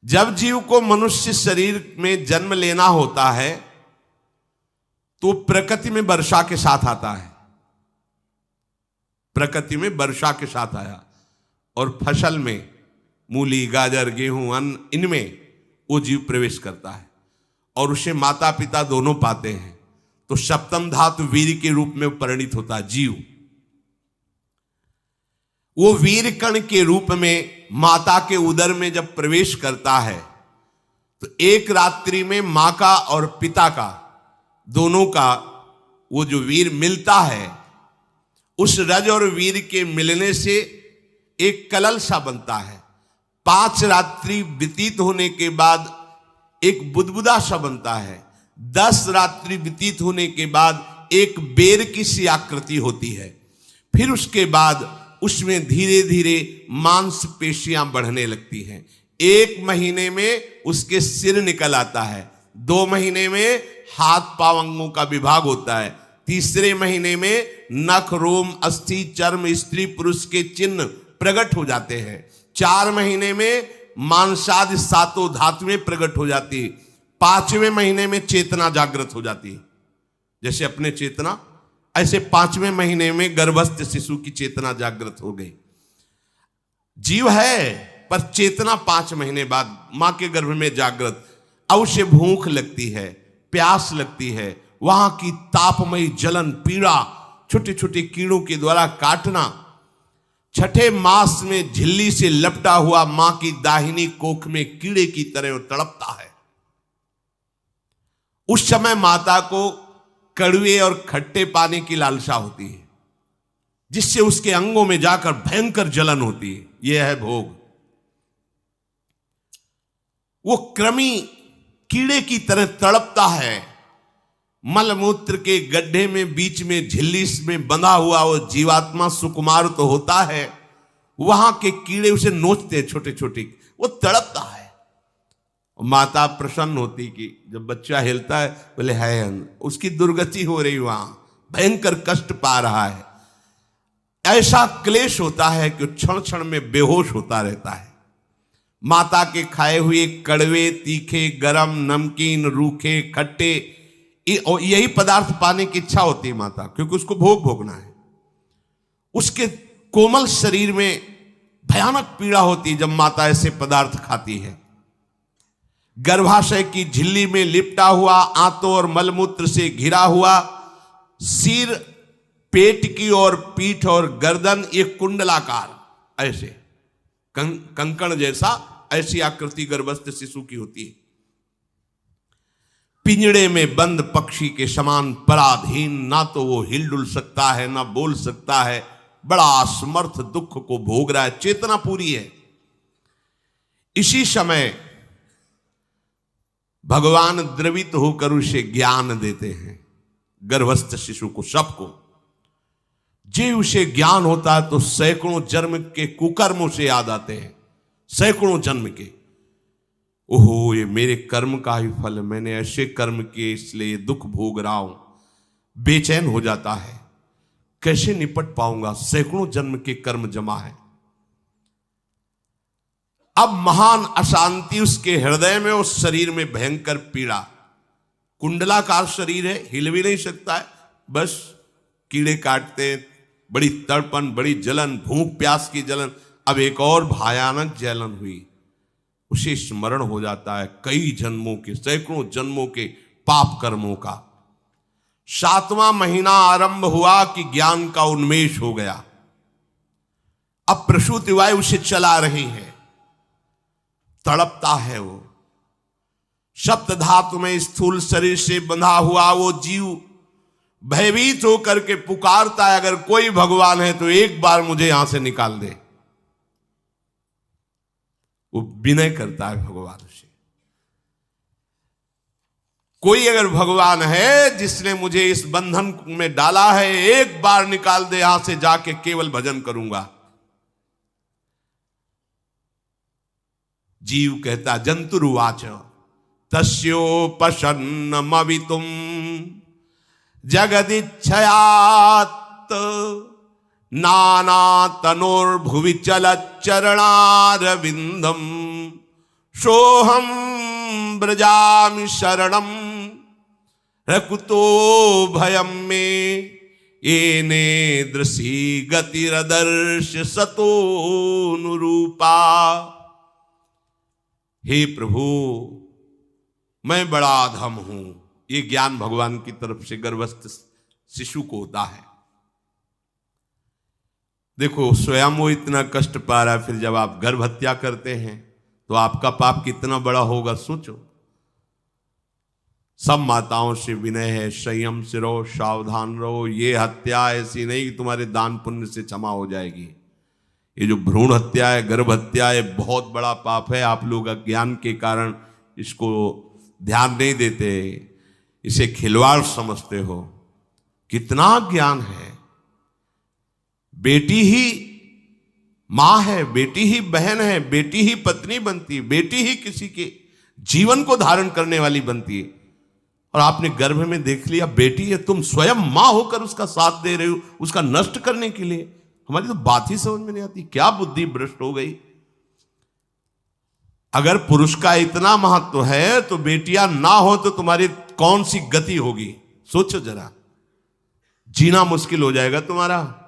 जब जीव को मनुष्य शरीर में जन्म लेना होता है तो प्रकृति में वर्षा के साथ आता है, प्रकृति में वर्षा के साथ आया, और फसल में मूली, गाजर, गेहूं, अन्न, इनमें वो जीव प्रवेश करता है और उसे माता पिता दोनों पाते हैं। तो सप्तम धातु वीर के रूप में परिणित होता है जीव। वो वीर कण के रूप में माता के उदर में जब प्रवेश करता है तो एक रात्रि में मां का और पिता का, दोनों का वो जो वीर मिलता है, उस रज और वीर के मिलने से एक कलल सा बनता है। 5 रात्रि व्यतीत होने के बाद एक बुदबुदा सा बनता है। 10 रात्रि व्यतीत होने के बाद एक बेर की सी आकृति होती है। फिर उसके बाद उसमें धीरे धीरे मांसपेशियां बढ़ने लगती हैं। 1 महीने में उसके सिर निकल आता है, 2 महीने में हाथ पांव अंगों का विभाग होता है, तीसरे महीने में नख, रोम, अस्थि, चर्म, स्त्री पुरुष के चिन्ह प्रकट हो जाते हैं, 4 महीने में मांसादि 7 धातुएं प्रकट हो जाती है, 5वें महीने में चेतना जागृत हो जाती है। जैसे अपने चेतना, ऐसे 5वें महीने में गर्भस्थ शिशु की चेतना जागृत हो गई। जीव है पर चेतना 5 महीने बाद मां के गर्भ में जागृत। अब उसे भूख लगती है, प्यास लगती है, वहां की तापमयी जलन, पीड़ा, छोटे छोटे कीड़ों के द्वारा काटना, 6ठे मास में झिल्ली से लपटा हुआ मां की दाहिनी कोख में कीड़े की तरह तड़पता है। उस समय माता को कड़वे और खट्टे पानी की लालसा होती है, जिससे उसके अंगों में जाकर भयंकर जलन होती है। यह है भोग। वो कृमि कीड़े की तरह तड़पता है। मलमूत्र के गड्ढे में बीच में झिल्ली में बंधा हुआ वो जीवात्मा सुकुमार तो होता है, वहां के कीड़े उसे नोचते हैं छोटे छोटे, वो तड़पता है। माता प्रसन्न होती कि जब बच्चा हिलता है, बोले है उसकी दुर्गति हो रही, वहां भयंकर कष्ट पा रहा है। ऐसा क्लेश होता है कि क्षण क्षण में बेहोश होता रहता है। माता के खाए हुए कड़वे, तीखे, गरम, नमकीन, रूखे, खट्टे, यही पदार्थ पाने की इच्छा होती है माता, क्योंकि उसको भोग भोगना है। उसके कोमल शरीर में भयानक पीड़ा होती है जब माता ऐसे पदार्थ खाती है। गर्भाशय की झिल्ली में लिपटा हुआ, आंतों और मलमूत्र से घिरा हुआ सिर, पेट की और पीठ और गर्दन, ये कुंडलाकार ऐसे कंकण जैसा, ऐसी आकृति गर्भस्थ शिशु की होती है। पिंजड़े में बंद पक्षी के समान पराधीन, ना तो वो हिल डुल सकता है ना बोल सकता है, बड़ा असमर्थ दुख को भोग रहा है, चेतना पूरी है। इसी समय भगवान द्रवित होकर उसे ज्ञान देते हैं, गर्भस्थ शिशु को, सबको। जे उसे ज्ञान होता है तो सैकड़ों जन्म के कुकर्मों से याद आते हैं, सैकड़ों जन्म के। ओहो, ये मेरे कर्म का ही फल, मैंने ऐसे कर्म किए इसलिए दुख भोग रहा हूं। बेचैन हो जाता है, कैसे निपट पाऊंगा, सैकड़ों जन्म के कर्म जमा है। अब महान अशांति उसके हृदय में, उस शरीर में भयंकर पीड़ा। कुंडलाकार शरीर है, हिल भी नहीं सकता है, बस कीड़े काटते, बड़ी तड़पन, बड़ी जलन, भूख प्यास की जलन। अब एक और भयानक जलन हुई, उसे स्मरण हो जाता है कई जन्मों के, सैकड़ों जन्मों के पाप कर्मों का। 7वां महीना आरंभ हुआ कि ज्ञान का उन्मेष हो गया। अब प्रसूति वायु उसे चला रही है, तड़पता है वो। सप्त धातु में स्थूल शरीर से बंधा हुआ वो जीव भयभीत होकर के पुकारता है, अगर कोई भगवान है तो एक बार मुझे यहां से निकाल दे। वो विनय करता है भगवान से, कोई अगर भगवान है जिसने मुझे इस बंधन में डाला है, एक बार निकाल दे, यहां से जाके केवल भजन करूंगा। जीव कहता, जंतुरुवाच तस्योपशन्नमवितुम जगदिच्छयात् नाना तनोर्भुवि चलच्चरणारविंदम सोहम ब्रजामि शरणम रकुतो भयम में येने दृशी गतिरदर्श सतोनुरूपा। हे प्रभु, मैं बड़ा अधम हूं। ये ज्ञान भगवान की तरफ से गर्भस्थ शिशु को होता है। देखो, स्वयं वो इतना कष्ट पा रहा है, फिर जब आप गर्भ हत्या करते हैं तो आपका पाप कितना बड़ा होगा सोचो। सब माताओं से विनय है, संयम से रहो, सावधान रहो। ये हत्या ऐसी नहीं कि तुम्हारे दान पुण्य से क्षमा हो जाएगी। ये जो भ्रूण हत्या है, गर्भ हत्या है, बहुत बड़ा पाप है। आप लोग अज्ञान के कारण इसको ध्यान नहीं देते, इसे खिलवाड़ समझते हो। कितना ज्ञान है। बेटी ही मां है, बेटी ही बहन है, बेटी ही पत्नी बनती है, बेटी ही किसी के जीवन को धारण करने वाली बनती है। और आपने गर्भ में देख लिया बेटी है, तुम स्वयं मां होकर उसका साथ दे रहे हो, उसका नष्ट करने के लिए। हमारी तो बात ही समझ में नहीं आती, क्या बुद्धि भ्रष्ट हो गई। अगर पुरुष का इतना महत्व है तो बेटियां ना हो तो तुम्हारी कौन सी गति होगी सोचो जरा। जीना मुश्किल हो जाएगा तुम्हारा।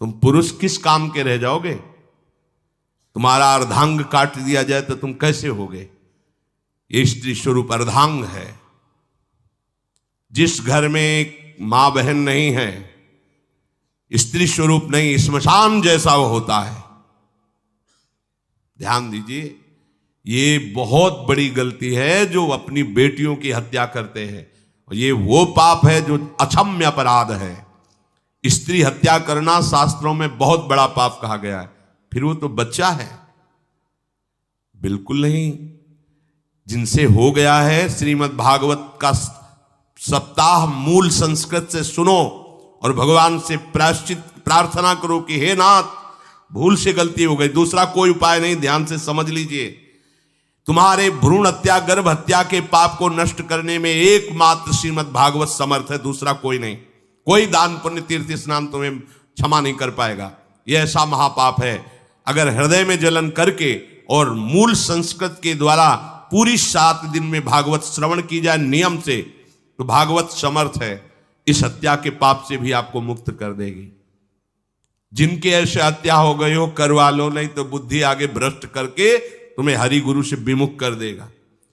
तुम पुरुष किस काम के रह जाओगे। तुम्हारा अर्धांग काट दिया जाए तो तुम कैसे होगे। ये स्त्री स्वरूप अर्धांग है। जिस घर में मां बहन नहीं है, स्त्री स्वरूप नहीं, श्मशान जैसा वो होता है। ध्यान दीजिए, ये बहुत बड़ी गलती है जो अपनी बेटियों की हत्या करते हैं। और ये वो पाप है जो अक्षम्य अपराध है। स्त्री हत्या करना शास्त्रों में बहुत बड़ा पाप कहा गया है। फिर वो तो बच्चा है, बिल्कुल नहीं। जिनसे हो गया है, श्रीमद् भागवत का सप्ताह मूल संस्कृत से सुनो और भगवान से प्रायश्चित प्रार्थना करो कि हे नाथ, भूल से गलती हो गई, दूसरा कोई उपाय नहीं। ध्यान से समझ लीजिए, तुम्हारे भ्रूण हत्या गर्भ हत्या के पाप को नष्ट करने में एकमात्र श्रीमद् भागवत समर्थ है, दूसरा कोई नहीं। कोई दान पुण्य तीर्थ स्नान तुम्हें क्षमा नहीं कर पाएगा। यह ऐसा महापाप है। अगर हृदय में जलन करके और मूल संस्कृत के द्वारा पूरी 7 दिन में भागवत श्रवण की जाए नियम से, तो भागवत समर्थ है, इस हत्या के पाप से भी आपको मुक्त कर देगी। जिनके ऐसे हत्या हो गई हो करवा लो, नहीं तो बुद्धि आगे भ्रष्ट करके तुम्हें हरि गुरु से विमुख कर देगा।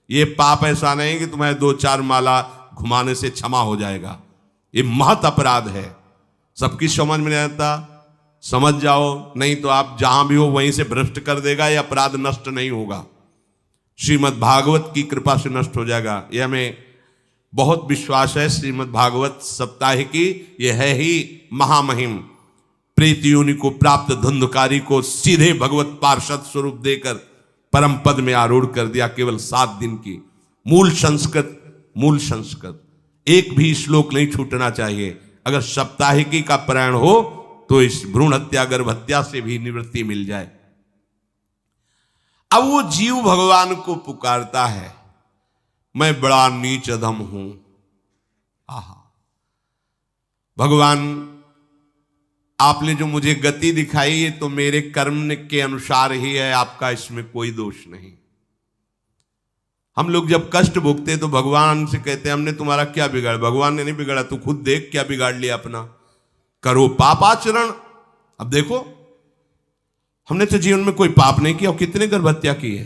ये पाप ऐसा नहीं कि तुम्हें 2-4 माला घुमाने से क्षमा हो जाएगा। ये महत अपराध है। सबकी समझ में नहीं आता, समझ जाओ, नहीं तो आप जहां भी हो वहीं से भ्रष्ट कर देगा। ये अपराध नष्ट नहीं होगा, श्रीमद् भागवत की कृपा से नष्ट हो जाएगा। यह हमें बहुत विश्वास है। श्रीमद् भागवत सप्ताह की यह है ही महामहिम। प्रीत योनि को प्राप्त धुंधकारी को सीधे भगवत पार्षद स्वरूप देकर परम पद में आरूढ़ कर दिया। केवल 7 दिन की मूल संस्कृत एक भी श्लोक नहीं छूटना चाहिए। अगर सप्ताहिकी का पारायण हो तो इस भ्रूण हत्या गर्भ हत्या से भी निवृत्ति मिल जाए। अब वो जीव भगवान को पुकारता है, मैं बड़ा नीच अधम हूं। आहा, भगवान आपने जो मुझे गति दिखाई ये तो मेरे कर्म के अनुसार ही है, आपका इसमें कोई दोष नहीं। हम लोग जब कष्ट भोगते तो भगवान से कहते हैं हमने तुम्हारा क्या बिगाड़ा। भगवान ने नहीं बिगाड़ा, तू खुद देख क्या बिगाड़ लिया अपना। करो पापाचरण। अब देखो, हमने तो जीवन में कोई पाप नहीं किया और कितने गर्भ हत्या की है,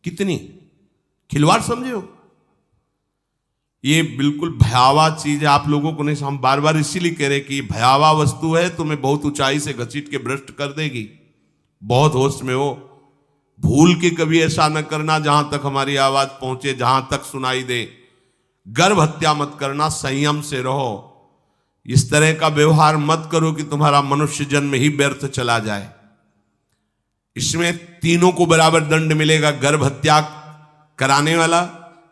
कितनी खिलवाड़ समझे हो। ये बिल्कुल भयावह चीज है। आप लोगों को नहीं, हम बार बार इसीलिए कह रहे कि भयावह वस्तु है, तुम्हें बहुत ऊंचाई से घसीट के भ्रष्ट कर देगी। बहुत होश में हो, भूल के कभी ऐसा न करना जहां तक हमारी आवाज पहुंचे, जहां तक सुनाई दे। गर्भ हत्या मत करना, संयम से रहो। इस तरह का व्यवहार मत करो कि तुम्हारा मनुष्य जन्म ही व्यर्थ चला जाए। इसमें तीनों को बराबर दंड मिलेगा। गर्भ हत्या कराने वाला,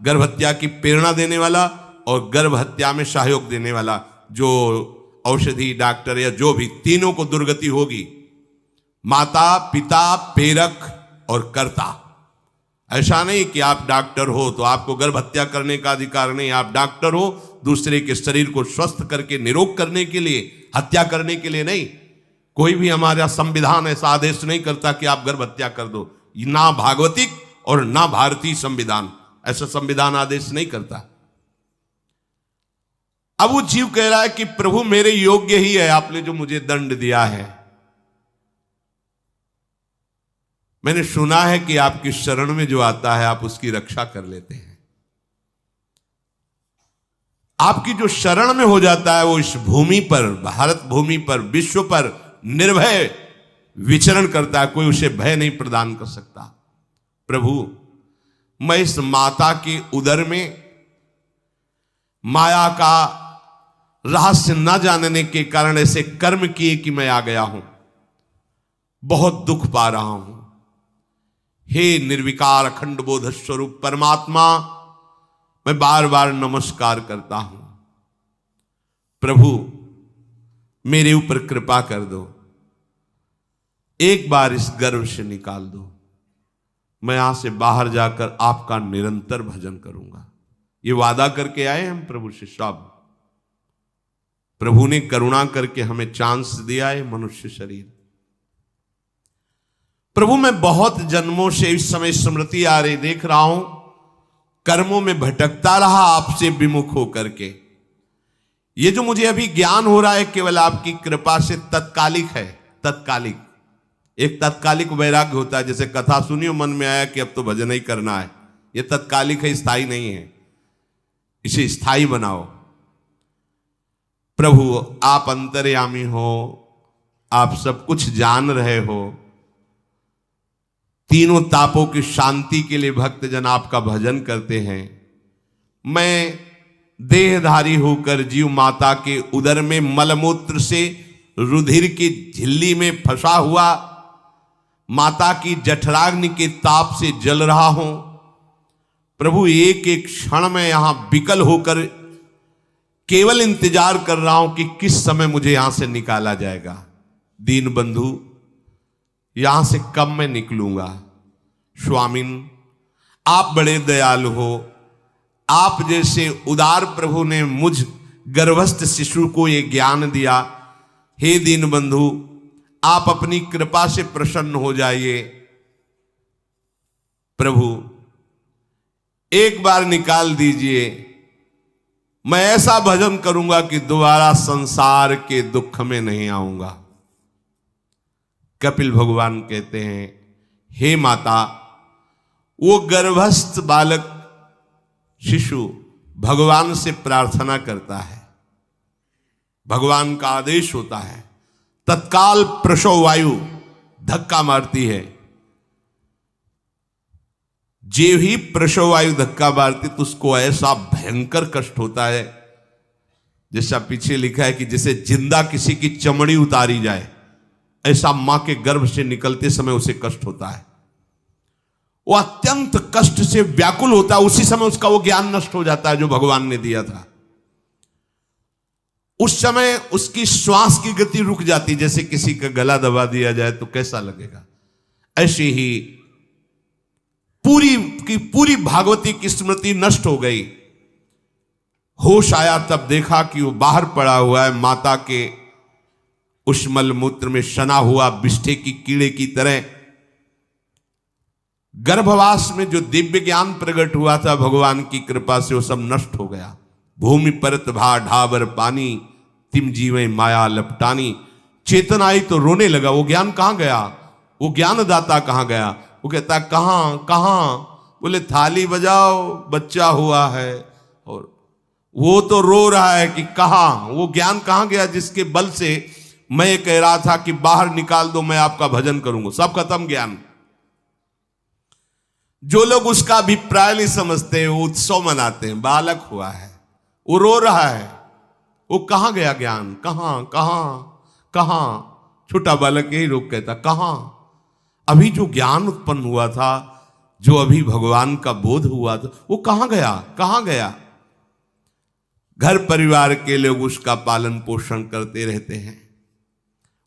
गर्भ हत्या की प्रेरणा देने वाला और गर्भ हत्या में सहयोग देने वाला, जो औषधि डॉक्टर या जो भी, तीनों को दुर्गति होगी। माता पिता प्रेरक और कर्ता। ऐसा नहीं कि आप डॉक्टर हो तो आपको गर्भ हत्या करने का अधिकार नहीं। आप डॉक्टर हो दूसरे के शरीर को स्वस्थ करके निरोग करने के लिए, हत्या करने के लिए नहीं। कोई भी हमारा संविधान ऐसा आदेश नहीं करता कि आप गर्भ हत्या कर दो। ना भागवतिक और ना भारतीय संविधान ऐसा संविधान आदेश नहीं करता। अब वो जीव कह रहा है कि प्रभु मेरे योग्य ही है, आपने जो मुझे दंड दिया है। मैंने सुना है कि आपकी शरण में जो आता है आप उसकी रक्षा कर लेते हैं। आपकी जो शरण में हो जाता है वो इस भूमि पर, भारत भूमि पर, विश्व पर निर्भय विचरण करता है, कोई उसे भय नहीं प्रदान कर सकता। प्रभु मैं इस माता के उदर में माया का रहस्य न जानने के कारण ऐसे कर्म किए कि मैं आ गया हूं, बहुत दुख पा रहा हूं। हे निर्विकार अखंड बोध स्वरूप परमात्मा, मैं बार बार नमस्कार करता हूं। प्रभु मेरे ऊपर कृपा कर दो, एक बार इस गर्भ से निकाल दो, मैं यहां से बाहर जाकर आपका निरंतर भजन करूंगा। ये वादा करके आए हम प्रभु से सब। प्रभु ने करुणा करके हमें चांस दिया है मनुष्य शरीर। प्रभु मैं बहुत जन्मों से इस समय स्मृति आ रही देख रहा हूं, कर्मों में भटकता रहा आपसे विमुख होकर के। ये जो मुझे अभी ज्ञान हो रहा है केवल आपकी कृपा से तत्कालिक है, तत्कालिक। एक तत्कालिक वैराग्य होता है, जैसे कथा सुनियो मन में आया कि अब तो भजन ही करना है, ये तत्कालिक है, स्थायी नहीं है। इसे स्थायी बनाओ। प्रभु आप अंतर्यामी हो, आप सब कुछ जान रहे हो। तीनों तापों की शांति के लिए भक्तजन आपका भजन करते हैं। मैं देहधारी होकर जीव माता के उदर में मलमूत्र से रुधिर की झिल्ली में फंसा हुआ, माता की जठराग्नि के ताप से जल रहा हूं। प्रभु एक एक क्षण में यहां विकल होकर केवल इंतजार कर रहा हूं कि किस समय मुझे यहां से निकाला जाएगा। दीन बंधु यहां से कब मैं निकलूंगा। स्वामिन आप बड़े दयालु हो, आप जैसे उदार प्रभु ने मुझ गर्भस्थ शिशु को ये ज्ञान दिया। हे दीन बंधु आप अपनी कृपा से प्रसन्न हो जाइए। प्रभु एक बार निकाल दीजिए, मैं ऐसा भजन करूंगा कि दोबारा संसार के दुख में नहीं आऊंगा। कपिल भगवान कहते हैं, हे माता, वो गर्भस्थ बालक शिशु भगवान से प्रार्थना करता है, भगवान का आदेश होता है, तत्काल प्रसव वायु धक्का मारती है। जे ही प्रसव वायु धक्का मारती तो उसको ऐसा भयंकर कष्ट होता है, जैसा पीछे लिखा है कि जैसे जिंदा किसी की चमड़ी उतारी जाए, ऐसा मां के गर्भ से निकलते समय उसे कष्ट होता है। वो अत्यंत कष्ट से व्याकुल होता है। उसी समय उसका वो ज्ञान नष्ट हो जाता है जो भगवान ने दिया था। उस समय उसकी श्वास की गति रुक जाती, जैसे किसी का गला दबा दिया जाए तो कैसा लगेगा। ऐसे ही पूरी की पूरी भागवती की स्मृति नष्ट हो गई। होश आया तब देखा कि वो बाहर पड़ा हुआ है, माता के उस मलमूत्र में सना हुआ बिष्ठे की कीड़े की तरह। गर्भवास में जो दिव्य ज्ञान प्रकट हुआ था भगवान की कृपा से, वो सब नष्ट हो गया। भूमि परत भा ढाबर पानी, तिम जीवे माया लपटानी। चेतन आई तो रोने लगा। वो ज्ञान कहां गया, वो ज्ञानदाता कहां गया। वो कहता कहां कहां, बोले थाली बजाओ, बच्चा हुआ है। और वो तो रो रहा है कि कहां, वो ज्ञान कहां गया जिसके बल से मैं कह रहा था कि बाहर निकाल दो, मैं आपका भजन करूंगा। सब खत्म ज्ञान। जो लोग उसका अभिप्राय नहीं समझते वो उत्सव मनाते हैं। बालक हुआ है, वो रो रहा है, वो कहां गया ज्ञान, कहां कहां कहां। छोटा बालक यही रोक कहता कहां। अभी जो ज्ञान उत्पन्न हुआ था, जो अभी भगवान का बोध हुआ था, वो कहां गया, कहां गया। घर परिवार के लोग उसका पालन पोषण करते रहते हैं,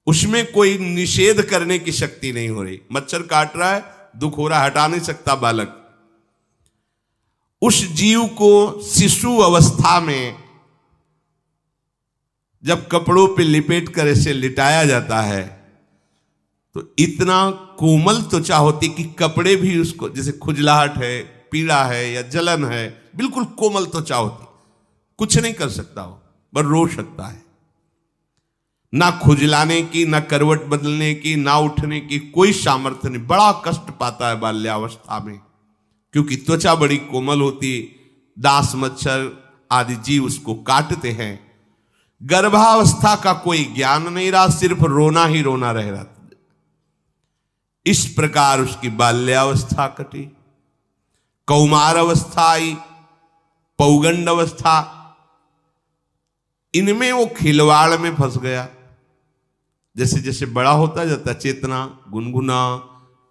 उसमें कोई निषेध करने की शक्ति नहीं हो रही। मच्छर काट रहा है, दुख हो रहा है, हटा नहीं सकता बालक। उस जीव को शिशु अवस्था में जब कपड़ों पे लिपेट कर इसे लिटाया जाता है तो इतना कोमल त्वचा होती कि कपड़े भी उसको, जैसे खुजलाहट है, पीड़ा है या जलन है, बिल्कुल कोमल त्वचा होती, कुछ नहीं कर सकता हो, पर रो सकता है। ना खुजलाने की, ना करवट बदलने की, ना उठने की कोई सामर्थ्य नहीं। बड़ा कष्ट पाता है बाल्यावस्था में, क्योंकि त्वचा बड़ी कोमल होती, दास मच्छर आदि जीव उसको काटते हैं। गर्भावस्था का कोई ज्ञान नहीं रहा, सिर्फ रोना ही रोना रह रहा। इस प्रकार उसकी बाल्यावस्था कटी, कौमार अवस्था आई, पौगंड अवस्था, इनमें वो खिलवाड़ में फंस गया। जैसे जैसे बड़ा होता जाता, चेतना, गुनगुना,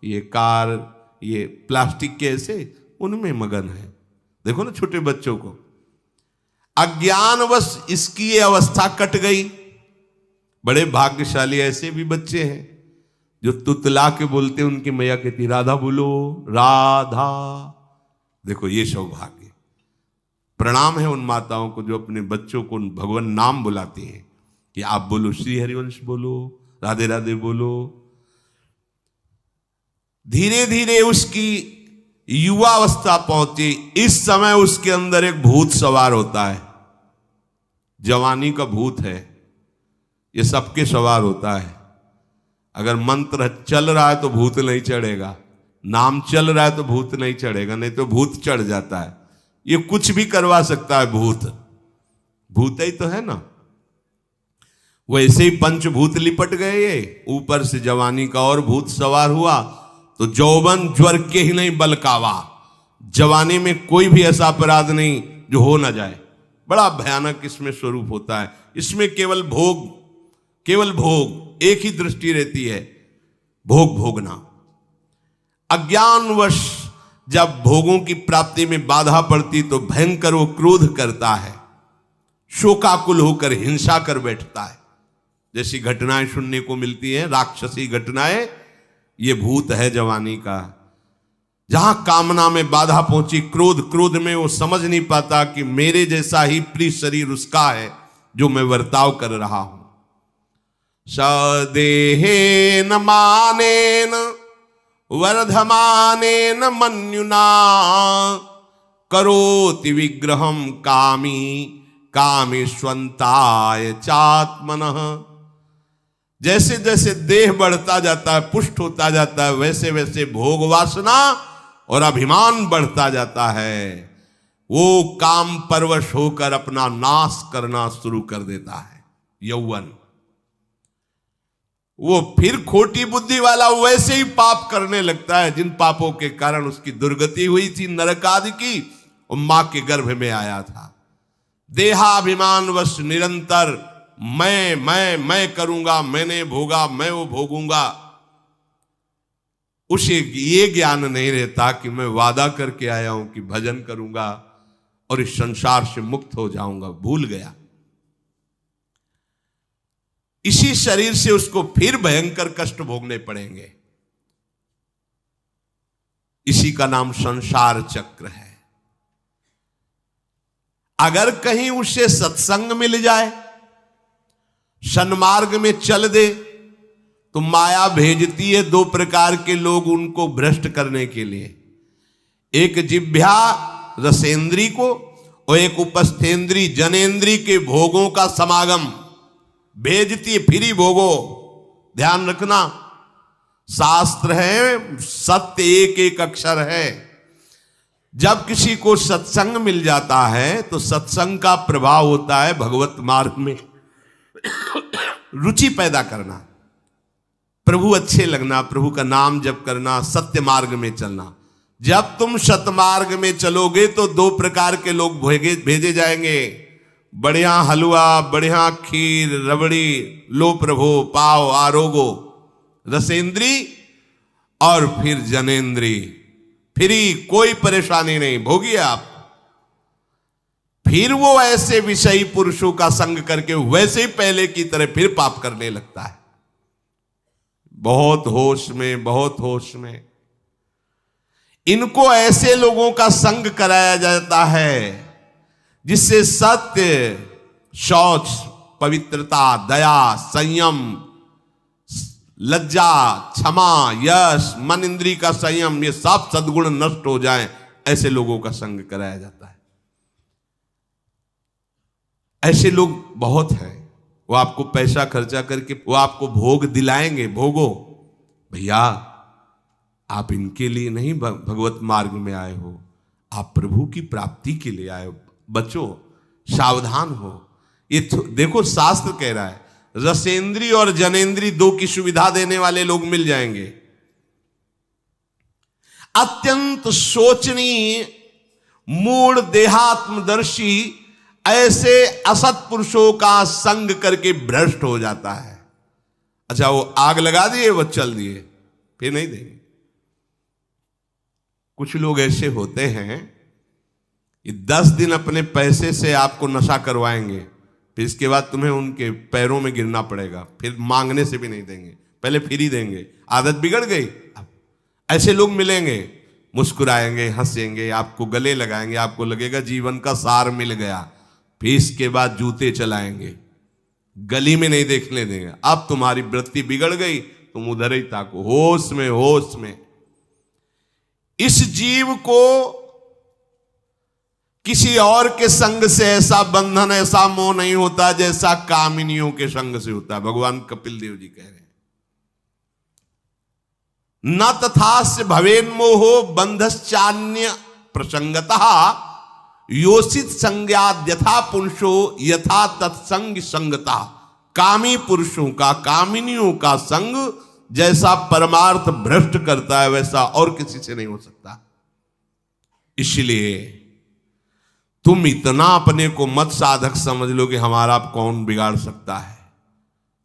ये कार, ये प्लास्टिक के ऐसे, उनमें मगन है। देखो ना छोटे बच्चों को, अज्ञानवश इसकी ये अवस्था कट गई। बड़े भाग्यशाली ऐसे भी बच्चे हैं जो तुतला के बोलते हैं, उनकी मैया कहती राधा बोलो, राधा। देखो ये सौभाग्य, प्रणाम है उन माताओं को जो अपने बच्चों को भगवान नाम बुलाती हैं कि आप बोलो, श्री हरिवंश बोलो, राधे राधे बोलो। धीरे धीरे उसकी युवा अवस्था पहुंची। इस समय उसके अंदर एक भूत सवार होता है। जवानी का भूत है, ये सबके सवार होता है। अगर मंत्र चल रहा है तो भूत नहीं चढ़ेगा, नाम चल रहा है तो भूत नहीं चढ़ेगा, नहीं तो भूत चढ़ जाता है। ये कुछ भी करवा सकता है भूत, भूत ही तो है ना। वैसे ही पंचभूत लिपट गए, ये ऊपर से जवानी का और भूत सवार हुआ तो जौवन ज्वर के ही नहीं बलकावा। जवानी में कोई भी ऐसा अपराध नहीं जो हो ना जाए। बड़ा भयानक इसमें स्वरूप होता है। इसमें केवल भोग, केवल भोग, एक ही दृष्टि रहती है, भोग भोगना। अज्ञानवश जब भोगों की प्राप्ति में बाधा पड़ती तो भयंकर वो क्रोध करता है, शोकाकुल होकर हिंसा कर बैठता है। जैसी घटनाएं सुनने को मिलती हैं, राक्षसी घटनाएं, ये भूत है जवानी का। जहां कामना में बाधा पहुंची, क्रोध, क्रोध में वो समझ नहीं पाता कि मेरे जैसा ही प्रिय शरीर उसका है जो मैं वर्ताव कर रहा हूं। सदेहेन मानेन वर्धमानेन मन्युना करोति विग्रहम कामी कामेष्वंताय चात्मनः। जैसे जैसे देह बढ़ता जाता है, पुष्ट होता जाता है, वैसे वैसे भोग वासना और अभिमान बढ़ता जाता है। वो काम परवश होकर अपना नाश करना शुरू कर देता है। यौवन, वो फिर खोटी बुद्धि वाला वैसे ही पाप करने लगता है जिन पापों के कारण उसकी दुर्गति हुई थी नरक आदि की, और मां के गर्भ में आया था। देहाभिमान वश निरंतर मैं करूंगा, मैंने भोगा, मैं वो भोगूंगा। उसे ये ज्ञान नहीं रहता कि मैं वादा करके आया हूं कि भजन करूंगा और इस संसार से मुक्त हो जाऊंगा। भूल गया। इसी शरीर से उसको फिर भयंकर कष्ट भोगने पड़ेंगे। इसी का नाम संसार चक्र है। अगर कहीं उसे सत्संग मिल जाए, सन्मार्ग में चल दे, तो माया भेजती है दो प्रकार के लोग उनको भ्रष्ट करने के लिए। एक जिह्वा रसेंद्री को और एक उपस्थेंद्री जनेंद्री के भोगों का समागम भेजती है। फ्री भोगो, ध्यान रखना, शास्त्र है, सत्य एक एक अक्षर है। जब किसी को सत्संग मिल जाता है तो सत्संग का प्रभाव होता है भगवत मार्ग में रुचि पैदा करना, प्रभु अच्छे लगना, प्रभु का नाम जप करना, सत्य मार्ग में चलना। जब तुम सतमार्ग में चलोगे तो दो प्रकार के लोग भेजे जाएंगे। बढ़िया हलवा, बढ़िया खीर, रबड़ी, लो प्रभु, पाओ, आरोगो, रसेंद्री और फिर जनेंद्री। फ्री, कोई परेशानी नहीं, भोगिए आप। फिर वो ऐसे विषयी पुरुषों का संग करके वैसे ही पहले की तरह फिर पाप करने लगता है। बहुत होश में, बहुत होश में। इनको ऐसे लोगों का संग कराया जाता है जिससे सत्य, शौच, पवित्रता, दया, संयम, लज्जा, क्षमा, यश, मन इंद्री का संयम, ये सब सद्गुण नष्ट हो जाएं, ऐसे लोगों का संग कराया जाता है। ऐसे लोग बहुत हैं, वो आपको पैसा खर्चा करके वो आपको भोग दिलाएंगे, भोगो भैया, आप इनके लिए नहीं भगवत मार्ग में आए हो, आप प्रभु की प्राप्ति के लिए आए हो। बच्चों सावधान हो। ये देखो शास्त्र कह रहा है रसेंद्री और जनेंद्री दो की सुविधा देने वाले लोग मिल जाएंगे। अत्यंत सोचनीय मूढ़ देहात्मदर्शी ऐसे असत पुरुषों का संग करके भ्रष्ट हो जाता है। अच्छा वो आग लगा दिए, वो चल दिए, फिर नहीं देंगे। कुछ लोग ऐसे होते हैं कि 10 दिन अपने पैसे से आपको नशा करवाएंगे, फिर इसके बाद तुम्हें उनके पैरों में गिरना पड़ेगा, फिर मांगने से भी नहीं देंगे, पहले फ्री देंगे। आदत बिगड़ गई। ऐसे लोग मिलेंगे, मुस्कुराएंगे, हंसेंगे, आपको गले लगाएंगे, आपको लगेगा जीवन का सार मिल गया, फिर इसके बाद जूते चलाएंगे, गली में नहीं देखने देंगे। अब तुम्हारी वृत्ति बिगड़ गई, तुम उधर ही ताको, होश में होश में। इस जीव को किसी और के संग से ऐसा बंधन, ऐसा मोह नहीं होता जैसा कामिनियों के संग से होता है। भगवान कपिल देव जी कह रहे हैं न तथास्य भवेन्मोहो बंधश्चान्य प्रसंगतः योषित संज्ञाद यथा पुरुषो यथा तत्संग संगता। कामी पुरुषों का, कामिनियों का संग जैसा परमार्थ भ्रष्ट करता है वैसा और किसी से नहीं हो सकता। इसलिए तुम इतना अपने को मत साधक समझ लो कि हमारा कौन बिगाड़ सकता है।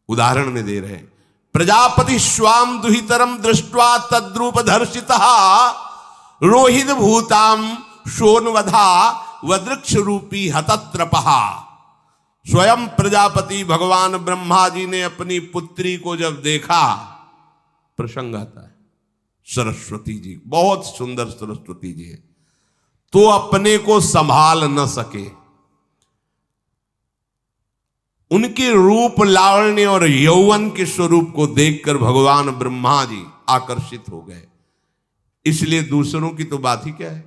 उदाहरण में दे रहे हैं प्रजापति स्वाम दुहितरम दृष्ट्वा तद्रूप धर्षितः रोहित भूताम शोनवधा वदृक्ष रूपी हतत्रपहा। स्वयं प्रजापति भगवान ब्रह्मा जी ने अपनी पुत्री को जब देखा, प्रसंग आता है सरस्वती जी, बहुत सुंदर सरस्वती जी है, तो अपने को संभाल न सके। उनके रूप लावण्य और यौवन के स्वरूप को देखकर भगवान ब्रह्मा जी आकर्षित हो गए। इसलिए दूसरों की तो बात ही क्या है,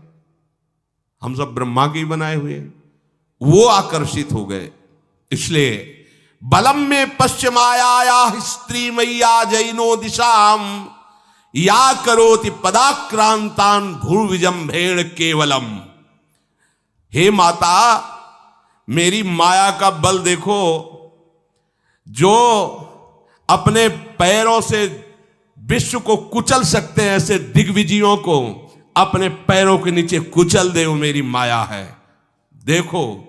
हम सब ब्रह्मा के ही बनाए हुए हैं, वो आकर्षित हो गए। इसलिए बलम में पश्चिमाया स्त्री मैया जैनो दिशाम या करोति पदाक्रांतान भूर्विजंभेण केवलम। हे माता, मेरी माया का बल देखो, जो अपने पैरों से विश्व को कुचल सकते हैं, ऐसे दिग्विजयों को अपने पैरों के नीचे कुचल दे, वो मेरी माया है। देखो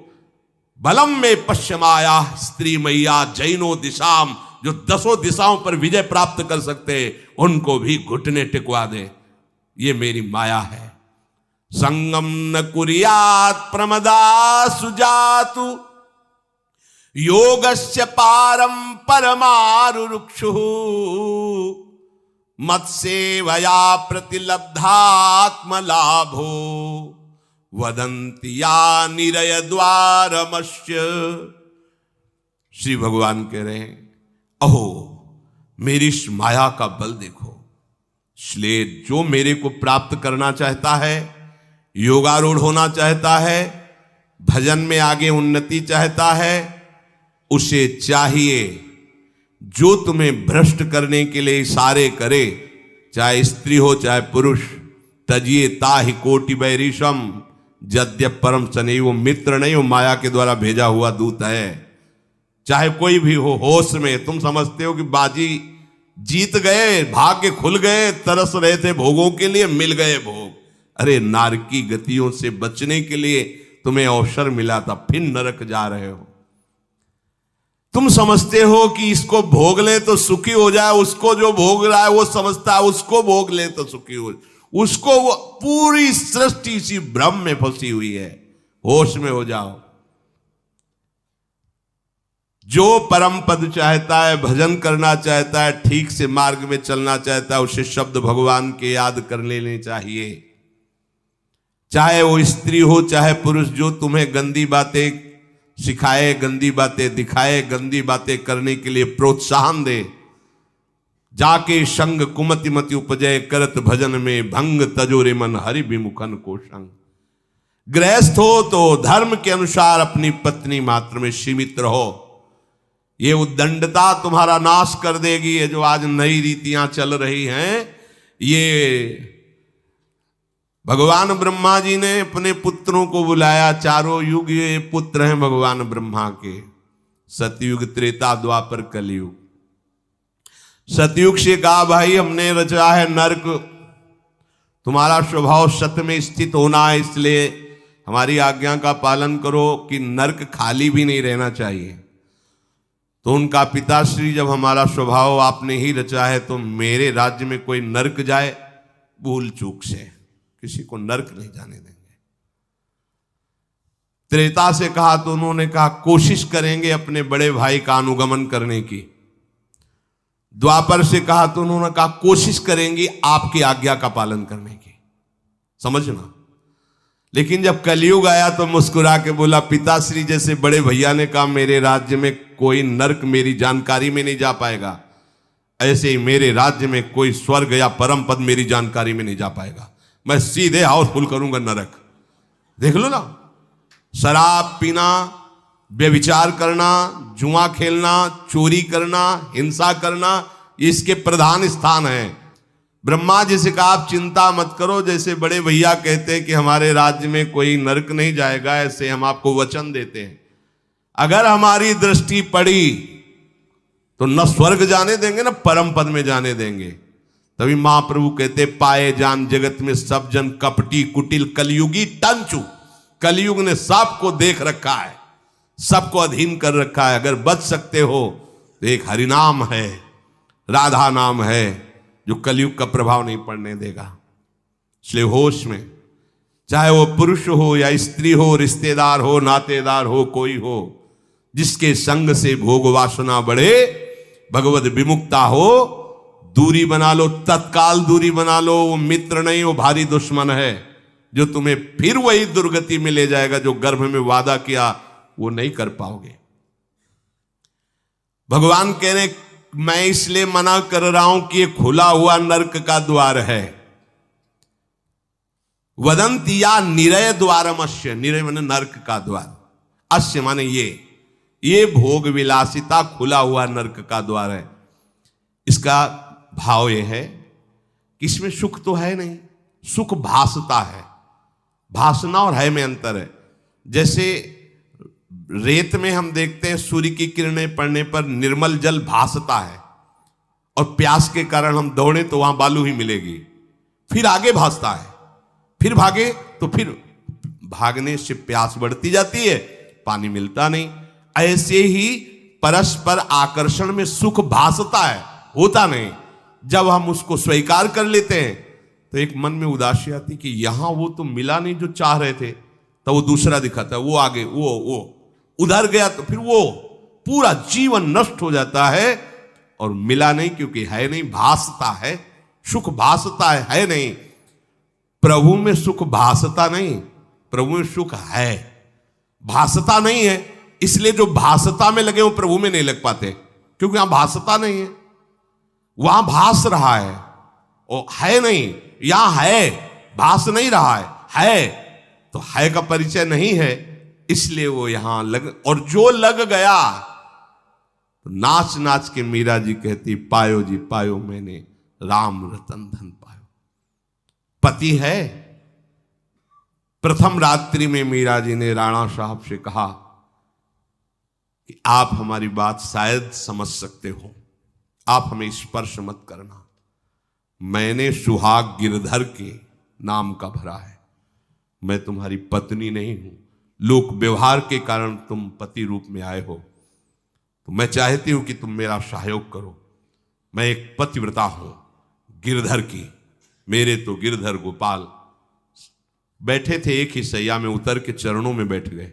बलम में पश्चिमाया स्त्री मैया जैनो दिशाम, जो 10 दिशाओं पर विजय प्राप्त कर सकते, उनको भी घुटने टिकवा दे, ये मेरी माया है। संगम न कुर्यात् प्रमदा सुजातु योगस्य पारम परमारुरुक्षु मत्सेवया प्रतिलब्धात्म लाभो वदंति या निरय द्वारमस्य। श्री भगवान कह रहे हैं अहो मेरी इस माया का बल देखो। इसलिए जो मेरे को प्राप्त करना चाहता है, योगारूढ़ होना चाहता है, भजन में आगे उन्नति चाहता है, उसे चाहिए जो तुम्हें भ्रष्ट करने के लिए इशारे करे, चाहे स्त्री हो चाहे पुरुष। तजिए ताहि कोटि बैरिशम यद्यप परम सने, वो मित्र नहीं, वो माया के द्वारा भेजा हुआ दूत है। चाहे कोई भी हो, होश में तुम समझते हो कि बाजी जीत गए, भाग्य खुल गए, तरस रहे थे भोगों के लिए, मिल गए भोग। अरे नारकी गतियों से बचने के लिए तुम्हें अवसर मिला था, फिर नरक जा रहे हो। तुम समझते हो कि इसको भोग ले तो सुखी हो जाए, उसको जो भोग रहा है वो समझता है उसको भोग ले तो सुखी हो, उसको वो पूरी सृष्टि इसी भ्रम में फंसी हुई है। होश में हो जाओ। जो परम पद चाहता है, भजन करना चाहता है, ठीक से मार्ग में चलना चाहता है, उसे शब्द भगवान के याद कर लेने चाहिए। चाहे वो स्त्री हो चाहे पुरुष, जो तुम्हें गंदी बातें सिखाए, गंदी बातें दिखाए, गंदी बातें करने के लिए प्रोत्साहन दे, जाके संग कुमति मति उपजय करत भजन में भंग तजोरे मन हरि विमुखन को संग। गृहस्थ हो तो धर्म के अनुसार अपनी पत्नी मात्र में सीमित रहो। ये उद्दंडता तुम्हारा नाश कर देगी। ये जो आज नई रीतियां चल रही हैं, ये भगवान ब्रह्मा जी ने अपने पुत्रों को बुलाया। चारों युग ये पुत्र हैं भगवान ब्रह्मा के, सतयुग, त्रेता, द्वापर, कलयुग। सतयुग से कहा भाई हमने रचा है नरक, तुम्हारा स्वभाव सत्य में स्थित होना है, इसलिए हमारी आज्ञा का पालन करो कि नरक खाली भी नहीं रहना चाहिए। तो उनका पिताश्री, जब हमारा स्वभाव आपने ही रचा है तो मेरे राज्य में कोई नरक जाए, भूल चूक से किसी को नरक नहीं जाने देंगे। त्रेता से कहा तो उन्होंने कहा कोशिश करेंगे अपने बड़े भाई का अनुगमन करने की। द्वापर से कहा तो उन्होंने कहा कोशिश करेंगे आपकी आज्ञा का पालन करने की। समझना। लेकिन जब कलयुग आया तो मुस्कुरा के बोला, पिताश्री जैसे बड़े भैया ने कहा मेरे राज्य में कोई नरक मेरी जानकारी में नहीं जा पाएगा, ऐसे ही मेरे राज्य में कोई स्वर्ग या परम पद मेरी जानकारी में नहीं जा पाएगा। मैं सीधे हाउसफुल करूंगा नरक। देख लो ना, शराब पीना, व्यभिचार करना, जुआ खेलना, चोरी करना, हिंसा करना, इसके प्रधान स्थान हैं। ब्रह्मा जी से कहा आप चिंता मत करो, जैसे बड़े भैया कहते हैं कि हमारे राज्य में कोई नरक नहीं जाएगा, ऐसे हम आपको वचन देते हैं। अगर हमारी दृष्टि पड़ी तो न स्वर्ग जाने देंगे न परम पद में जाने देंगे। तभी महाप्रभु कहते पाए जान जगत में सब जन कपटी कुटिल कलयुगी टंचू। कलयुग ने सबको देख रखा है, सबको अधीन कर रखा है। अगर बच सकते हो तो एक हरिनाम है, राधा नाम है, जो कलयुग का प्रभाव नहीं पड़ने देगा। इसलिए होश में, चाहे वो पुरुष हो या स्त्री हो, रिश्तेदार हो, नातेदार हो, कोई हो, जिसके संग से भोग वासना बढ़े, भगवत विमुक्ता हो, दूरी बना लो, तत्काल दूरी बना लो। वो मित्र नहीं, वो भारी दुश्मन है, जो तुम्हें फिर वही दुर्गति में ले जाएगा जो गर्भ में वादा किया वो नहीं कर पाओगे। भगवान कह रहे मैं इसलिए मना कर रहा हूं कि ये खुला हुआ नरक का द्वार है। वदंती या निरय द्वारमस्य, निरय माने नरक का द्वार, अस्य माने ये भोग विलासिता खुला हुआ नरक का द्वार है। इसका भाव यह है कि इसमें सुख तो है नहीं, सुख भासता है। भासना और है में अंतर है। जैसे रेत में हम देखते हैं सूर्य की किरणें पड़ने पर निर्मल जल भासता है, और प्यास के कारण हम दौड़े तो वहां बालू ही मिलेगी, फिर आगे भासता है, फिर भागे तो फिर भागने से प्यास बढ़ती जाती है, पानी मिलता नहीं। ऐसे ही परस्पर आकर्षण में सुख भासता है, होता नहीं। जब हम उसको स्वीकार कर लेते हैं तो एक मन में उदासी आती कि यहां वो तो मिला नहीं जो चाह रहे थे, तो वो दूसरा दिखाता है, वो आगे वो उधर गया, तो फिर वो पूरा जीवन नष्ट हो जाता है। और मिला नहीं क्योंकि है नहीं, भासता है, सुख भासता है नहीं। प्रभु में सुख भासता नहीं, प्रभु में सुख है, भासता नहीं है। इसलिए जो भासता में लगे वो प्रभु में नहीं लग पाते, क्योंकि वहां भासता नहीं है, वहां भास रहा है, वो है नहीं। यहां है, भास नहीं रहा है तो है का परिचय नहीं है, इसलिए वो यहां लग। और जो लग गया तो नाच नाच के मीरा जी कहती पायो जी पायो मैंने राम रतन धन पायो। पति है। प्रथम रात्रि में मीरा जी ने राणा साहब से कहा कि आप हमारी बात शायद समझ सकते हो, आप हमें स्पर्श मत करना। मैंने सुहाग गिरधर के नाम का भरा है, मैं तुम्हारी पत्नी नहीं हूं। लोक व्यवहार के कारण तुम पति रूप में आए हो, तो मैं चाहती हूं कि तुम मेरा सहयोग करो। मैं एक पतिव्रता हूं गिरधर की। मेरे तो गिरधर गोपाल बैठे थे एक ही सैया में, उतर के चरणों में बैठ गए।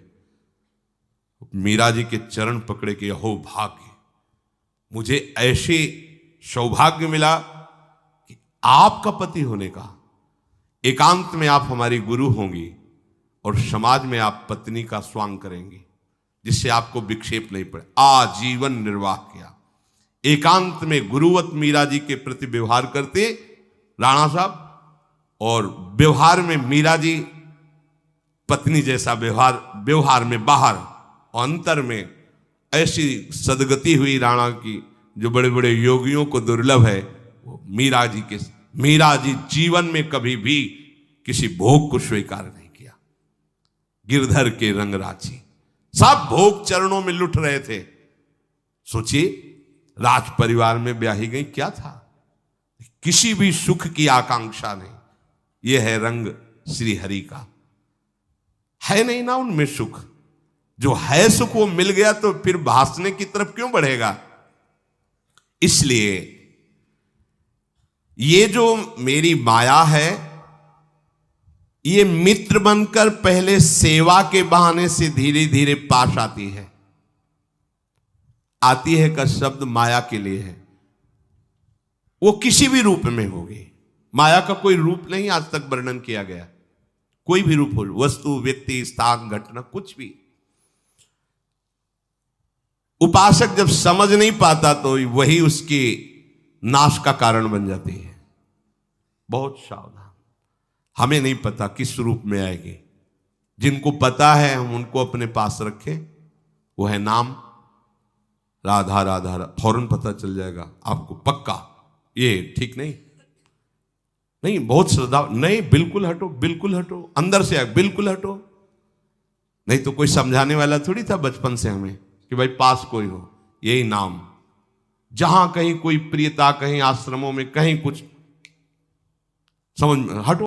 मीरा जी के चरण पकड़े के अहो भाग्य, मुझे ऐसे सौभाग्य मिला कि आपका पति होने का। एकांत में आप हमारी गुरु होंगी और समाज में आप पत्नी का स्वांग करेंगी, जिससे आपको विक्षेप नहीं पड़े। आजीवन निर्वाह किया, एकांत में गुरुवत मीरा जी के प्रति व्यवहार करते राणा साहब, और व्यवहार में मीरा जी पत्नी जैसा व्यवहार में बाहर, और अंतर में ऐसी सदगति हुई राणा की जो बड़े बड़े योगियों को दुर्लभ है। वो मीरा जी जीवन में कभी भी किसी भोग को स्वीकार नहीं किया। गिरधर के रंग राची, सब भोग चरणों में लुट रहे थे। सोचिए, राज परिवार में ब्याही गई, क्या था? किसी भी सुख की आकांक्षा नहीं। यह है रंग श्री हरि का। है नहीं ना उनमें सुख, जो है सुख वो मिल गया तो फिर भासने की तरफ क्यों बढ़ेगा? इसलिए ये जो मेरी माया है, ये मित्र बनकर पहले सेवा के बहाने से धीरे धीरे पास आती है। आती है का शब्द माया के लिए है। वो किसी भी रूप में होगी। माया का कोई रूप नहीं आज तक वर्णन किया गया। कोई भी रूप हो, वस्तु, व्यक्ति, स्थान, घटना, कुछ भी। उपासक जब समझ नहीं पाता तो वही उसके नाश का कारण बन जाती है। बहुत सावधान। हमें नहीं पता किस रूप में आएगी। जिनको पता है हम उनको अपने पास रखें। वो है नाम, राधा राधा, फौरन पता चल जाएगा आपको पक्का। ये ठीक नहीं, नहीं बहुत श्रद्धा नहीं, बिल्कुल हटो, बिल्कुल हटो, अंदर से बिल्कुल हटो। नहीं तो कोई समझाने वाला थोड़ी था बचपन से हमें कि भाई पास कोई हो। यही नाम, जहां कहीं कोई प्रियता, कहीं आश्रमों में, कहीं कुछ समझ हटो।